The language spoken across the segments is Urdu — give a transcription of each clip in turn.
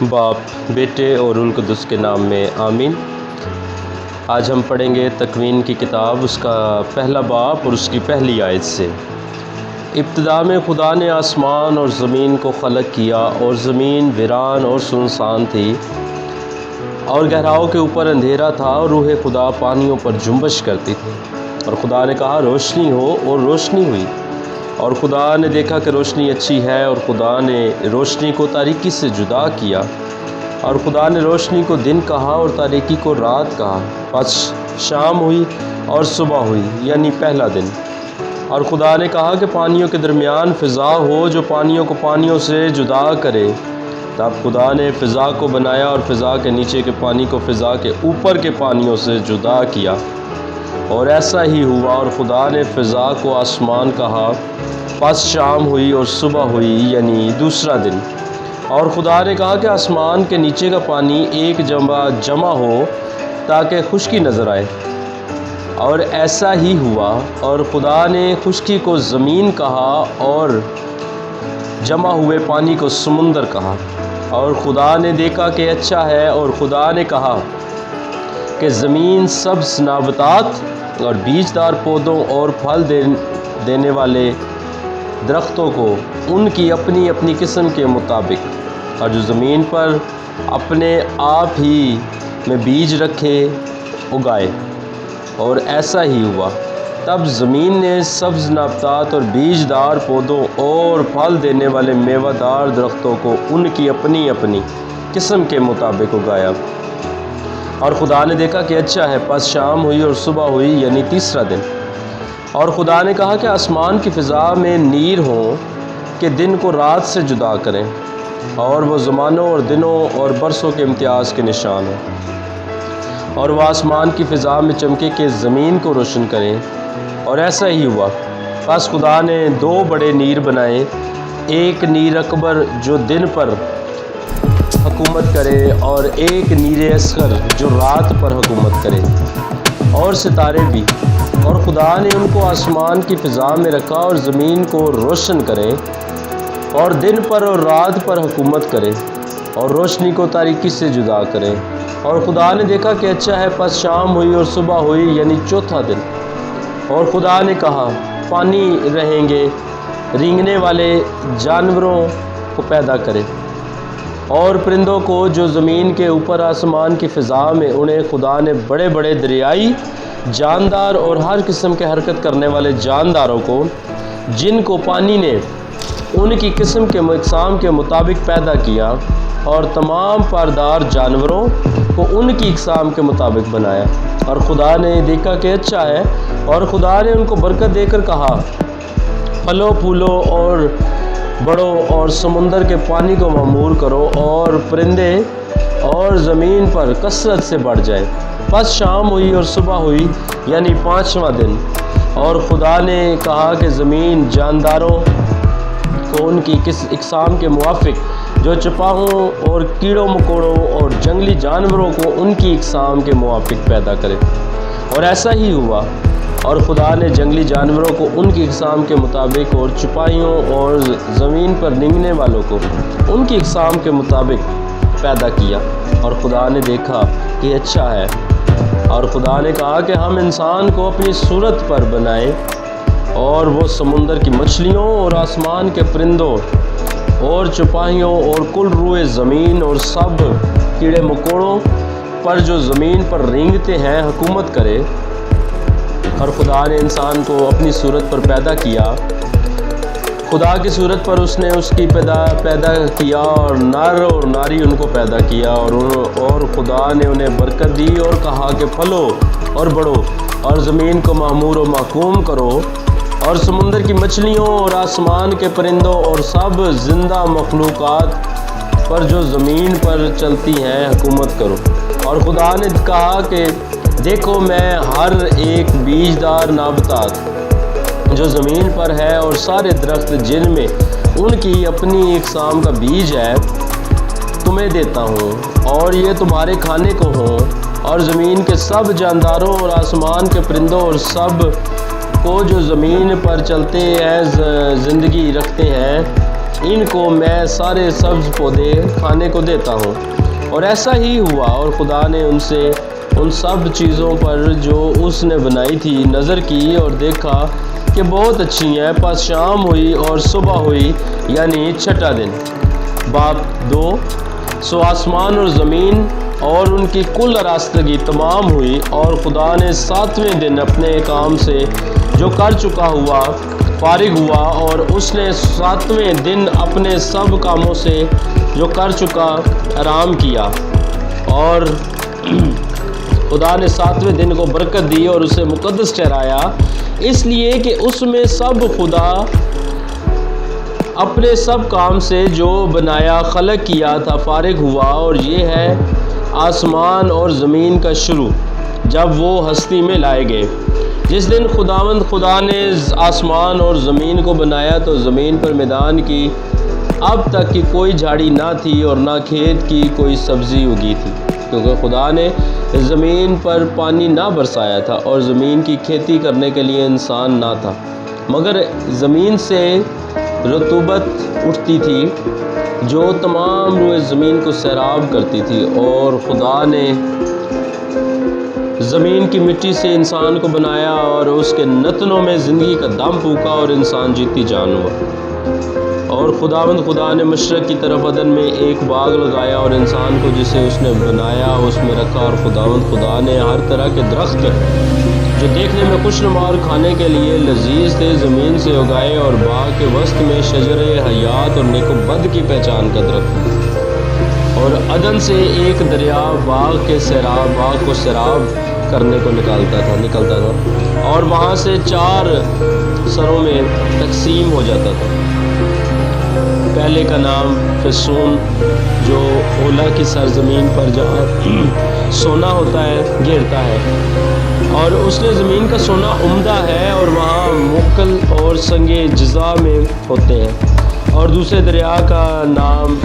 باپ، بیٹے اور روح القدس کے نام میں آمین۔ آج ہم پڑھیں گے تکوین کی کتاب، اس کا پہلا باب اور اس کی پہلی آیت سے۔ ابتدا میں خدا نے آسمان اور زمین کو خلق کیا، اور زمین ویران اور سنسان تھی، اور گہراؤں کے اوپر اندھیرا تھا، اور روح خدا پانیوں پر جنبش کرتی تھی۔ اور خدا نے کہا روشنی ہو، اور روشنی ہوئی۔ اور خدا نے دیکھا کہ روشنی اچھی ہے، اور خدا نے روشنی کو تاریکی سے جدا کیا، اور خدا نے روشنی کو دن کہا اور تاریکی کو رات کہا۔ پس شام ہوئی اور صبح ہوئی، یعنی پہلا دن۔ اور خدا نے کہا کہ پانیوں کے درمیان فضا ہو، جو پانیوں کو پانیوں سے جدا کرے۔ تب خدا نے فضا کو بنایا، اور فضا کے نیچے کے پانی کو فضا کے اوپر کے پانیوں سے جدا کیا، اور ایسا ہی ہوا۔ اور خدا نے فضا کو آسمان کہا۔ پس شام ہوئی اور صبح ہوئی، یعنی دوسرا دن۔ اور خدا نے کہا کہ آسمان کے نیچے کا پانی ایک جمع ہو، تاکہ خشکی نظر آئے، اور ایسا ہی ہوا۔ اور خدا نے خشکی کو زمین کہا، اور جمع ہوئے پانی کو سمندر کہا۔ اور خدا نے دیکھا کہ اچھا ہے۔ اور خدا نے کہا کہ زمین سبز نباتات اور بیجدار پودوں اور پھل دینے والے درختوں کو ان کی اپنی اپنی قسم کے مطابق، اور جو زمین پر اپنے آپ ہی میں بیج رکھے اگائے، اور ایسا ہی ہوا۔ تب زمین نے سبز نباتات اور بیجدار پودوں اور پھل دینے والے میوہ دار درختوں کو ان کی اپنی اپنی قسم کے مطابق اگایا۔ اور خدا نے دیکھا کہ اچھا ہے۔ پس شام ہوئی اور صبح ہوئی، یعنی تیسرا دن۔ اور خدا نے کہا کہ آسمان کی فضا میں نیر ہوں، کہ دن کو رات سے جدا کریں، اور وہ زمانوں اور دنوں اور برسوں کے امتیاز کے نشان ہوں، اور وہ آسمان کی فضا میں چمکے کہ زمین کو روشن کریں، اور ایسا ہی ہوا۔ پس خدا نے دو بڑے نیر بنائے، ایک نیر اکبر جو دن پر حکومت کرے، اور ایک نیر اصغر جو رات پر حکومت کرے، اور ستارے بھی۔ اور خدا نے ان کو آسمان کی فضا میں رکھا، اور زمین کو روشن کرے، اور دن پر اور رات پر حکومت کرے، اور روشنی کو تاریکی سے جدا کرے۔ اور خدا نے دیکھا کہ اچھا ہے۔ پس شام ہوئی اور صبح ہوئی، یعنی چوتھا دن۔ اور خدا نے کہا پانی رہیں گے، رینگنے والے جانوروں کو پیدا کرے، اور پرندوں کو جو زمین کے اوپر آسمان کی فضا میں اڑیں۔ خدا نے بڑے بڑے دریائی جاندار اور ہر قسم کے حرکت کرنے والے جانداروں کو، جن کو پانی نے ان کی قسم کے اقسام کے مطابق پیدا کیا، اور تمام پردار جانوروں کو ان کی اقسام کے مطابق بنایا۔ اور خدا نے دیکھا کہ اچھا ہے۔ اور خدا نے ان کو برکت دے کر کہا پھلو پھولو اور بڑھو، اور سمندر کے پانی کو معمور کرو، اور پرندے اور زمین پر کثرت سے بڑھ جائیں۔ پس شام ہوئی اور صبح ہوئی، یعنی پانچواں دن۔ اور خدا نے کہا کہ زمین جانداروں کو ان کی اقسام کے موافق، جو چپاہوں اور کیڑوں مکوڑوں اور جنگلی جانوروں کو ان کی اقسام کے موافق پیدا کرے، اور ایسا ہی ہوا۔ اور خدا نے جنگلی جانوروں کو ان کی اقسام کے مطابق، اور چپائیوں اور زمین پر رینگنے والوں کو ان کی اقسام کے مطابق پیدا کیا۔ اور خدا نے دیکھا کہ اچھا ہے۔ اور خدا نے کہا کہ ہم انسان کو اپنی صورت پر بنائیں، اور وہ سمندر کی مچھلیوں اور آسمان کے پرندوں اور چپاہیوں اور کل روئے زمین اور سب کیڑے مکوڑوں پر جو زمین پر رینگتے ہیں حکومت کرے۔ اور خدا نے انسان کو اپنی صورت پر پیدا کیا، خدا کی صورت پر اس نے اس کی پیدا کیا، اور نر اور ناری ان کو پیدا کیا۔ اور خدا نے انہیں برکت دی، اور کہا کہ پھلو اور بڑھو، اور زمین کو معمور و محکوم کرو، اور سمندر کی مچھلیوں اور آسمان کے پرندوں اور سب زندہ مخلوقات پر جو زمین پر چلتی ہیں حکومت کرو۔ اور خدا نے کہا کہ دیکھو میں ہر ایک بیجدار نباتات جو زمین پر ہے، اور سارے درخت جن میں ان کی اپنی اقسام کا بیج ہے، تمہیں دیتا ہوں، اور یہ تمہارے کھانے کو ہوں۔ اور زمین کے سب جانداروں اور آسمان کے پرندوں اور سب کو جو زمین پر چلتے ہیں زندگی رکھتے ہیں، ان کو میں سارے سبز پودے کھانے کو دیتا ہوں۔ اور ایسا ہی ہوا، اور خدا نے ان سے ان سب چیزوں پر جو اس نے بنائی تھی نظر کی اور دیکھا کہ بہت اچھی ہیں۔ پس شام ہوئی اور صبح ہوئی، یعنی چھٹا دن۔ باب 2۔ سو آسمان اور زمین اور ان کی کل آراستگی تمام ہوئی، اور خدا نے 7ویں دن اپنے کام سے جو کر چکا ہوا فارغ ہوا، اور اس نے 7ویں دن اپنے سب کاموں سے جو کر چکا آرام کیا۔ اور خدا نے 7ویں دن کو برکت دی اور اسے مقدس ٹھہرایا، اس لیے کہ اس میں سب خدا اپنے سب کام سے جو بنایا خلق کیا تھا فارغ ہوا۔ اور یہ ہے آسمان اور زمین کا شروع جب وہ ہستی میں لائے گئے۔ جس دن خداوند خدا نے آسمان اور زمین کو بنایا تو زمین پر میدان کی اب تک کی کوئی جھاڑی نہ تھی اور نہ کھیت کی کوئی سبزی اگی تھی، کیونکہ خدا نے زمین پر پانی نہ برسایا تھا اور زمین کی کھیتی کرنے کے لیے انسان نہ تھا، مگر زمین سے رطوبت اٹھتی تھی جو تمام روئے زمین کو سیراب کرتی تھی۔ اور خدا نے زمین کی مٹی سے انسان کو بنایا اور اس کے نتنوں میں زندگی کا دم پھونکا اور انسان جیتی جان ہوا۔ اور خداوند خدا نے مشرق کی طرف عدن میں ایک باغ لگایا اور انسان کو جسے اس نے بنایا اس میں رکھا، اور خداوند خدا نے ہر طرح کے درخت جو دیکھنے میں خوشنما اور کھانے کے لیے لذیذ تھے زمین سے اگائے، اور باغ کے وسط میں شجر حیات اور نیک و بد کی پہچان کا درخت۔ اور عدن سے ایک دریا باغ کو سیراب کرنے کو نکلتا تھا اور وہاں سے 4 سروں میں تقسیم ہو جاتا تھا۔ پہلے کا نام فسون، جو اولا کی سرزمین پر جہاں سونا ہوتا ہے گرتا ہے، اور اس نے زمین کا سونا عمدہ ہے اور وہاں مکل اور سنگ جزا میں ہوتے ہیں۔ اور دوسرے دریا کا نام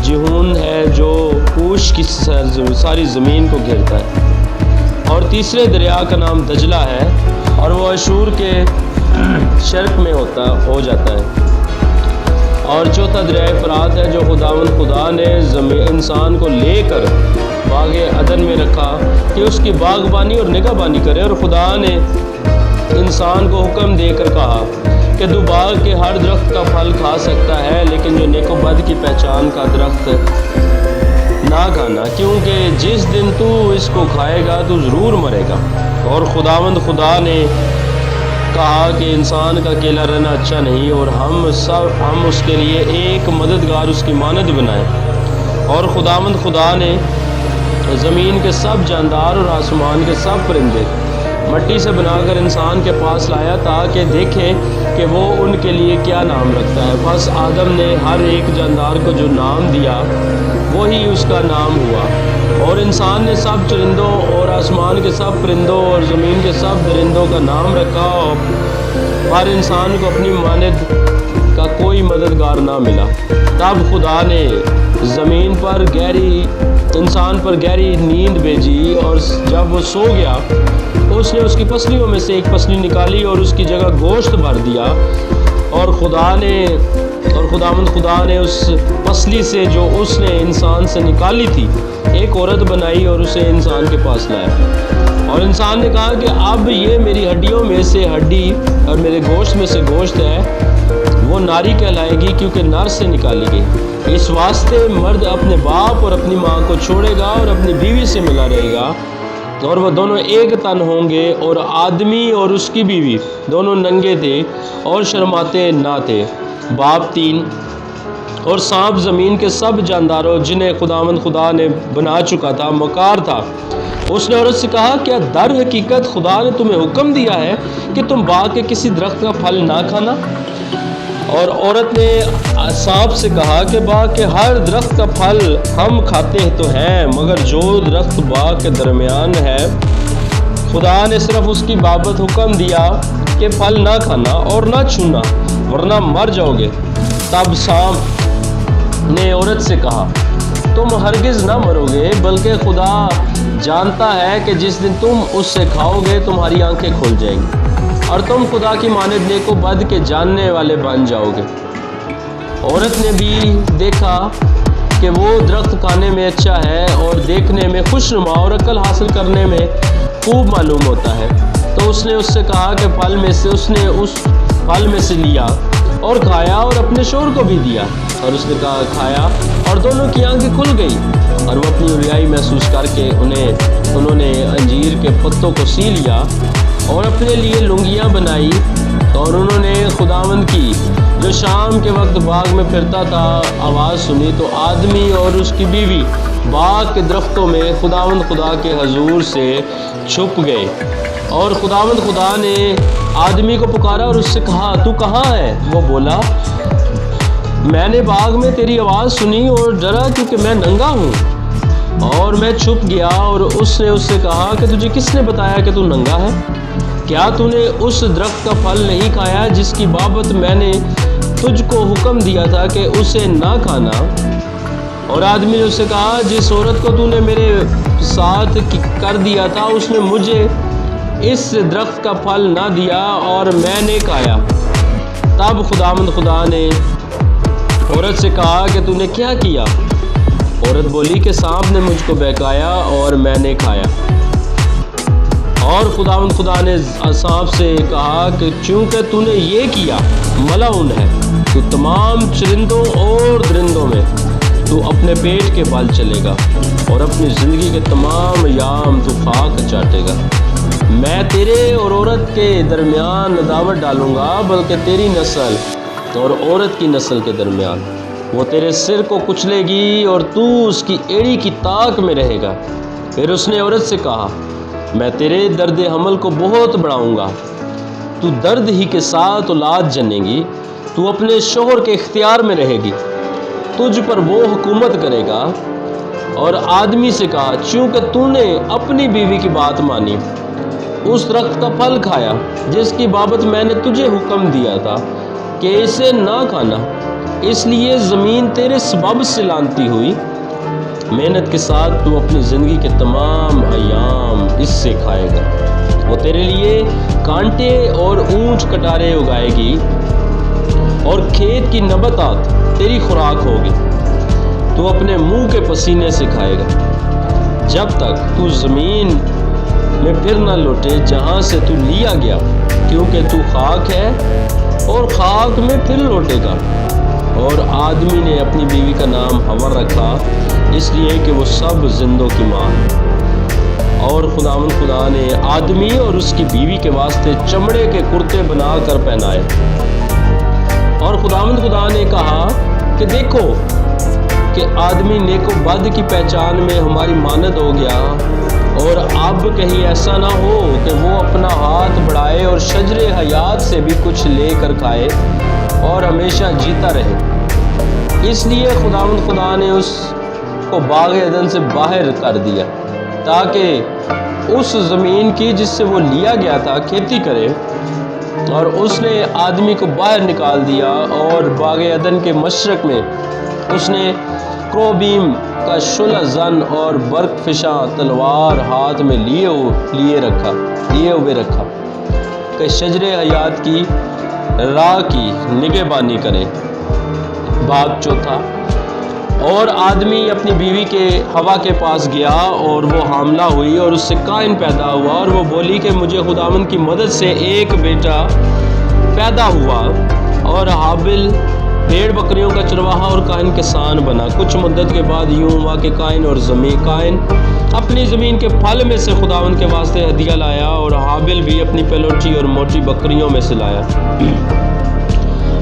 جہون ہے جو کوش کی ساری زمین کو گھیرتا ہے۔ اور تیسرے دریا کا نام دجلہ ہے اور وہ اشور کے شرق میں ہو جاتا ہے۔ اور چوتھا دریائے فرات ہے جو خداوند خدا نے انسان کو لے کر باغ عدن میں رکھا کہ اس کی باغبانی اور نگہبانی کرے۔ اور خدا نے انسان کو حکم دے کر کہا کہ تو باغ کے ہر درخت کا پھل کھا سکتا ہے، لیکن جو نیک و بد کی پہچان کا درخت نہ کھانا، کیونکہ جس دن تو اس کو کھائے گا تو ضرور مرے گا۔ اور خداوند خدا نے کہا کہ انسان کا اکیلا رہنا اچھا نہیں، اور ہم اس کے لیے ایک مددگار اس کی مانند بنائیں۔ اور خداوند خدا نے زمین کے سب جاندار اور آسمان کے سب پرندے مٹی سے بنا کر انسان کے پاس لایا تاکہ دیکھے کہ وہ ان کے لیے کیا نام رکھتا ہے۔ بس آدم نے ہر ایک جاندار کو جو نام دیا وہی اس کا نام ہوا۔ اور انسان نے سب چرندوں اور آسمان کے سب پرندوں اور زمین کے سب درندوں کا نام رکھا، پر انسان کو اپنی مانند کا کوئی مددگار نہ ملا۔ تب خدا نے زمین پر انسان پر گہری نیند بھیجی، اور جب وہ سو گیا اس نے اس کی پسلیوں میں سے ایک پسلی نکالی اور اس کی جگہ گوشت بھر دیا۔ اور خداوند خدا نے اس پسلی سے جو اس نے انسان سے نکالی تھی ایک عورت بنائی اور اسے انسان کے پاس لایا۔ اور انسان نے کہا کہ اب یہ میری ہڈیوں میں سے ہڈی اور میرے گوشت میں سے گوشت ہے، وہ ناری کہلائے گی کیونکہ نر سے نکالی گئی۔ اس واسطے مرد اپنے باپ اور اپنی ماں کو چھوڑے گا اور اپنی بیوی سے ملا رہے گا، اور وہ دونوں ایک تن ہوں گے۔ اور آدمی اور اس کی بیوی دونوں ننگے تھے اور شرماتے نہ تھے۔ باب 3۔ اور سانپ زمین کے سب جانداروں جنہیں خداوند خدا نے بنا چکا تھا مکار تھا۔ اس نے عورت سے کہا کیا در حقیقت خدا نے تمہیں حکم دیا ہے کہ تم باغ کے کسی درخت کا پھل نہ کھانا؟ اور عورت نے سانپ سے کہا کہ باغ کے ہر درخت کا پھل ہم کھاتے تو ہیں، مگر جو درخت باغ کے درمیان ہے خدا نے صرف اس کی بابت حکم دیا کہ پھل نہ کھانا اور نہ چھونا ورنہ مر جاؤ گے۔ تب سانپ نے عورت سے کہا تم ہرگز نہ مرو گے، بلکہ خدا جانتا ہے کہ جس دن تم اس سے کھاؤ گے تمہاری آنکھیں کھل جائیں گی اور تم خدا کی مانند نیک و بد کے جاننے والے بن جاؤ گے۔ عورت نے بھی دیکھا کہ وہ درخت کھانے میں اچھا ہے اور دیکھنے میں خوشنما اور عقل حاصل کرنے میں خوب معلوم ہوتا ہے، تو اس نے اس سے کہا کہ اس نے اس پھل میں سے لیا اور کھایا اور اپنے شوہر کو بھی دیا، اور اس نے کہا کھایا اور دونوں کی آنکھیں کھل گئی، اور وہ اپنی اوریائی محسوس کر کے انہوں نے انجیر کے پتوں کو سی لیا اور اپنے لیے لنگیاں بنائی، اور انہوں نے خداوند کی جو شام کے وقت باغ میں پھرتا تھا آواز سنی، تو آدمی اور اس کی بیوی باغ کے درختوں میں خداوند خدا کے حضور سے چھپ گئے، اور خداوند خدا نے آدمی کو پکارا اور اس سے کہا تو کہاں ہے؟ وہ بولا میں نے باغ میں تیری آواز سنی اور ڈرا کیونکہ میں ننگا ہوں اور میں چھپ گیا، اور اس نے اس سے کہا کہ تجھے کس نے بتایا کہ تو ننگا ہے؟ کیا تو نے اس درخت کا پھل نہیں کھایا جس کی بابت میں نے تجھ کو حکم دیا تھا کہ اسے نہ کھانا؟ اور آدمی نے اس سے کہا جس عورت کو تو نے میرے ساتھ کر دیا تھا اس نے مجھے اس درخت کا پھل نہ دیا اور میں نے کھایا۔ تب خداوند خدا نے عورت سے کہا کہ تو نے کیا کیا؟ عورت بولی کہ سانپ نے مجھ کو بہکایا اور میں نے کھایا۔ اور خداوند خدا نے سانپ سے کہا کہ چونکہ تو نے یہ کیا ملعون ہے تو تمام چرندوں اور درندوں میں تو اپنے پیٹ کے بل چلے گا اور اپنی زندگی کے تمام ایام تو خاک چاٹے گا۔ میں تیرے اور عورت کے درمیان عداوت ڈالوں گا، بلکہ تیری نسل اور عورت کی نسل کے درمیان وہ تیرے سر کو کچلے گی اور تو اس کی ایڑی کی طاق میں رہے گا۔ پھر اس نے عورت سے کہا میں تیرے درد حمل کو بہت بڑھاؤں گا، تو درد ہی کے ساتھ اولاد جنے گی، تو اپنے شوہر کے اختیار میں رہے گی، تجھ پر وہ حکومت کرے گا۔ اور آدمی سے کہا چونکہ تو نے اپنی بیوی کی بات مانی، اس درخت کا پھل کھایا جس کی بابت میں نے تجھے حکم دیا تھا کہ اسے نہ کھانا، اس لیے زمین تیرے سبب سے لعنتی ہوئی، محنت کے ساتھ تو اپنی زندگی کے تمام ایام اس سے کھائے گا، وہ تیرے لیے کانٹے اور اونچ کٹارے اگائے گی اور کھیت کی نباتات تیری خوراک ہوگی، تو اپنے منہ کے پسینے سے کھائے گا جب تک تو زمین میں پھر نہ لوٹے جہاں سے تو لیا گیا، کیونکہ تو خاک ہے اور خاک میں پھر لوٹے گا۔ اور آدمی نے اپنی بیوی کا نام حوا رکھا، اس لیے کہ وہ سب زندوں کی ماں ہے۔ اور خداوند خدا نے آدمی اور اس کی بیوی کے واسطے چمڑے کے کرتے بنا کر پہنائے۔ اور خداوند خدا نے کہا کہ دیکھو کہ آدمی نیک و بد کی پہچان میں ہماری مانند ہو گیا، اور اب کہیں ایسا نہ ہو کہ وہ اپنا ہاتھ بڑھائے اور شجر حیات سے بھی کچھ لے کر کھائے اور ہمیشہ جیتا رہے۔ اس لیے خداوند خدا نے اس کو باغ عدن سے باہر کر دیا تاکہ اس زمین کی جس سے وہ لیا گیا تھا کھیتی کرے، اور اس نے آدمی کو باہر نکال دیا، اور باغ عدن کے مشرق میں اس نے کروبیم کا شلہ زن اور برق فشاں تلوار ہاتھ میں لیے ہوئے رکھا کہ شجر حیات کی راہ کی نگہبانی کرے۔ باب چوتھا۔ اور آدمی اپنی بیوی کے حوا کے پاس گیا اور وہ حاملہ ہوئی اور اس سے قائن پیدا ہوا، اور وہ بولی کہ مجھے خداوند کی مدد سے ایک بیٹا پیدا ہوا، اور حابل بھیڑ بکریوں کا چرواہا اور قائن کسان بنا۔ کچھ مدت کے بعد یوں ہوا کہ قائن اپنی زمین کے پھل میں سے خداوند کے واسطے ہدیہ لایا، اور حابل بھی اپنی پلوٹی اور موٹی بکریوں میں سے لایا۔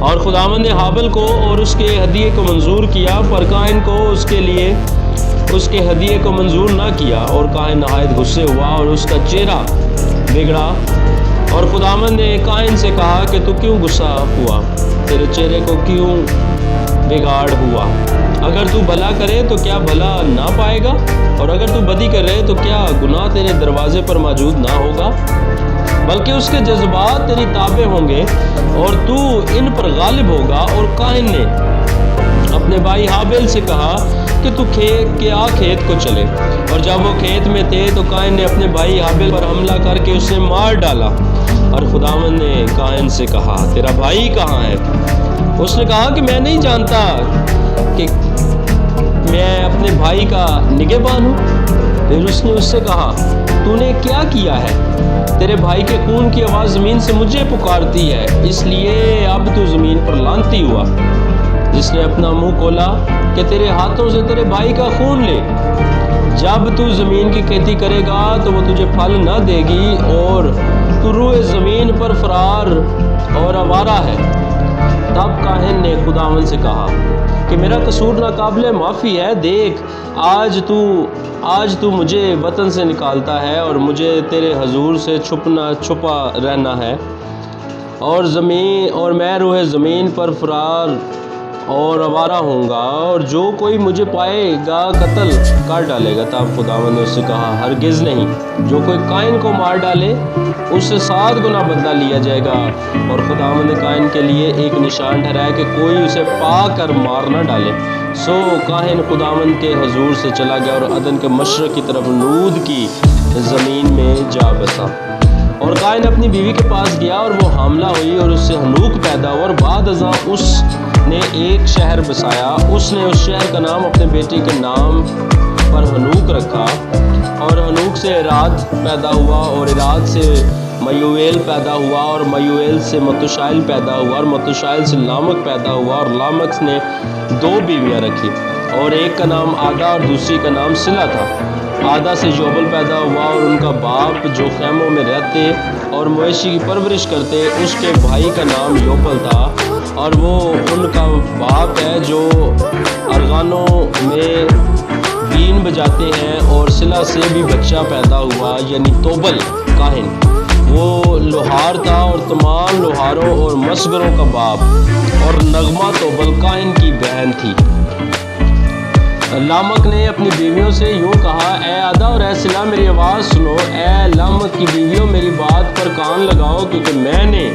اور خداوند نے حابل کو اور اس کے ہدیے کو منظور کیا، پر قائن کو اس کے ہدیے کو منظور نہ کیا، اور قائن نہایت غصے ہوا اور اس کا چہرہ بگڑا۔ اور خداوند نے قائن سے کہا کہ تو کیوں غصہ ہوا؟ تیرے چہرے کو کیوں بگاڑ ہوا؟ اگر تو بھلا کرے تو کیا بھلا نہ پائے گا؟ اور اگر تو بدی کرے تو کیا گناہ تیرے دروازے پر موجود نہ ہوگا؟ بلکہ اس کے جذبات تیری تابع ہوں گے اور تو ان پر غالب ہوگا۔ اور قائن نے اپنے بھائی حابل سے کہا کہ تو کھیت کو چلے، اور جب وہ کھیت میں تھے تو قائن نے اپنے بھائی حابل پر حملہ کر کے اسے مار ڈالا۔ اور خداوند نے قائن سے کہا تیرا بھائی کہاں ہے؟ اس نے کہا کہ میں نہیں جانتا کہ میں اپنے بھائی کا نگہبان ہوں۔ پھر اس نے اس سے کہا تو نے کیا کیا ہے؟ تیرے بھائی کے خون کی آواز زمین سے مجھے پکارتی ہے، اس لیے اب تو زمین پر لعنتی ہوا جس نے اپنا منہ کھولا کہ تیرے ہاتھوں سے تیرے بھائی کا خون لے۔ جب تو زمین کی کھیتی کرے گا تو وہ تجھے پھل نہ دے گی اور تو روئے زمین پر فرار اور آوارہ ہے۔ تب کاہن نے خداوند سے کہا کہ میرا قصور ناقابل معافی ہے، دیکھ آج تو مجھے وطن سے نکالتا ہے اور مجھے تیرے حضور سے چھپا رہنا ہے، اور میں روئے زمین پر فرار اور آوارہ ہوں گا، اور جو کوئی مجھے پائے گا قتل کر ڈالے گا۔ تب خداوند نے اس سے کہا ہرگز نہیں، جو کوئی قائن کو مار ڈالے اس سے 7 گنا بدلہ لیا جائے گا۔ اور خداوند نے قائن کے لیے ایک نشان ٹھہرایا کہ کوئی اسے پا کر مار نہ ڈالے۔ سو کاہن خداوند کے حضور سے چلا گیا اور عدن کے مشرق کی طرف نود کی زمین میں جا بسا۔ اور قائن اپنی بیوی کے پاس گیا اور وہ حاملہ ہوئی اور اس سے ہنوک پیدا ہوا، اور بعد ازاں اس نے ایک شہر بسایا۔ اس نے اس شہر کا نام اپنے بیٹے کے نام پر ہنوک رکھا، اور ہنوک سے اراد پیدا ہوا، اور اراد سے میویل پیدا ہوا، اور میویل سے متوشائل پیدا ہوا، اور متوشائل سے لامک پیدا ہوا، اور لامک نے 2 بیویاں رکھی، اور ایک کا نام آدا اور دوسری کا نام سلا تھا۔ آدا سے یوبل پیدا ہوا، اور ان کا باپ جو خیموں میں رہتے اور مویشی کی پرورش کرتے، اس کے بھائی کا نام یوبل تھا، اور وہ ان کا باپ ہے جو ارغانوں میں بین بجاتے ہیں۔ اور سلا سے بھی بچہ پیدا ہوا، یعنی توبل کاہن، وہ لوہار تھا اور تمام لوہاروں اور مسگروں کا باپ، اور نغمہ توبل کاہن کی بہن تھی۔ لامک نے اپنی بیویوں سے یوں کہا، اے آدا اور اے سلا میری آواز سنو، اے لامک کی بیویوں میری بات پر کان لگاؤ، کیونکہ میں نے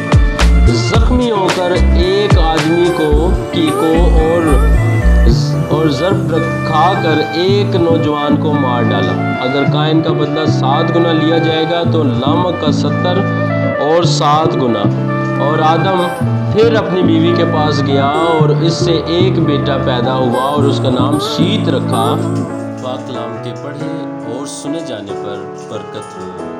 زخمی ہو کر ایک آدمی کو اور ضرب کھا کر ایک نوجوان کو مار ڈالا۔ اگر قائن کا بدلہ 7 گنا لیا جائے گا تو لامک کا 70 اور 7 گنا۔ اور آدم پھر اپنی بیوی کے پاس گیا اور اس سے ایک بیٹا پیدا ہوا اور اس کا نام شیت رکھا۔ پاک کلام کے پڑھے اور سنے جانے پر برکت ہو۔